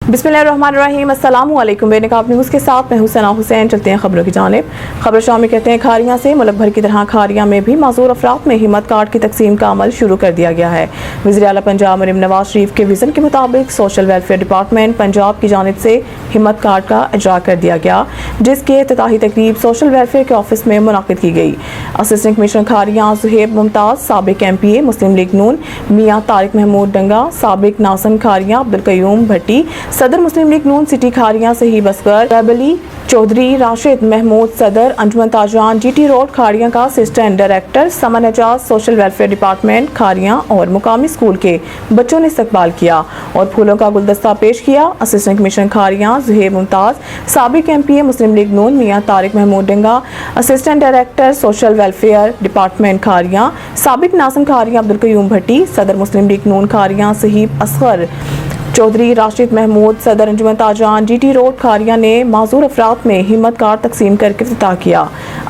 बिस्मिल्लाहिर्रहमानिर्रहीम। अस्सलामु अलैकुम। बेनकाब न्यूज़ के साथ मैं हुसैना हुसैन। चलते हैं खबरों की जानिब। खबर शामिल कहते हैं खारियां से मुल्क भर की तरह खारियां में भी माजूर अफराद में हिम्मत कार्ड की तकसीम का अमल शुरू कर दिया गया है। वज़ीर आला पंजाब मरीम नवाज शरीफ के विज़न के मुताबिक सोशल वेलफेयर डिपार्टमेंट पंजाब की जानिब से हिम्मत कार्ड का इजरा कर दिया गया, जिसके इफ्तिताही तकरीब सोशल वेलफेयर के ऑफिस में मुनाकिद की गई। असिस्टेंट कमिश्नर खारियां ज़ुहैब मुमताज़, साबिक MPA मुस्लिम लीग नून मियां तारिक महमूद डंगा, साबिक नाज़िम खारियां अब्दुल क़य्यूम भट्टी, सदर मुस्लिम लीग नून सिटी खारियां सहीब असगर, रैबली चौधरी, राशिद महमूद सदर, अंजुमन ताजान GT रोड खारियां का असिस्टेंट डायरेक्टर, समन Ejaz social welfare department Khariyan और मुकामी स्कूल के बच्चों ने इस्तकबाल किया और फूलों का गुलदस्ता पेश किया। असिस्टेंट कमिश्नर खारियां ज़ुहैब मुमताज़, साबिक MPA Muslim League Noon Mian Tariq Mehmood Danga, assistant director social welfare department Kharian, साबिक नाज़िम खारियां अब्दुल क़य्यूम भट्टी, सदर मुस्लिम लीग नून खारियां सहीब असगर चौधरी, राशिद महमूद सदर, अंजुमन ताजान GT रोड खारियां ने माजूर अफराद में हिम्मत कार्ड तकसीम करके इफ्तिताह किया।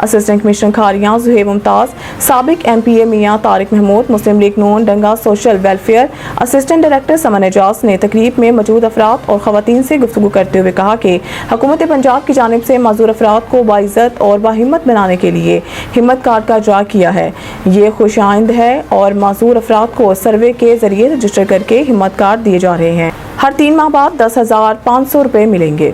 असिस्टेंट कमिश्नर खारियां ज़ुहैब मुमताज़, साबिक MPA मियां तारिक महमूद मुस्लिम लीग नून डंगा सोशल वेलफेयर, असिस्टेंट डायरेक्टर समन एजाज ने तकरीब में मौजूद अफराद और ख़वातीन से गुफ्तगू करते हुए कहा कि हुकूमत पंजाब की जानिब से माजूर अफराद को बाइज़्ज़त और बाहिम्मत बनाने के लिए हिम्मत कार्ड का इजरा किया है। ये खुशाइंद है और माजूर अफराद को सर्वे के जरिए रजिस्टर करके हिम्मत कार्ड दिए जा रहे हैं। हर 3 माह बाद 10,500 रुपये मिलेंगे।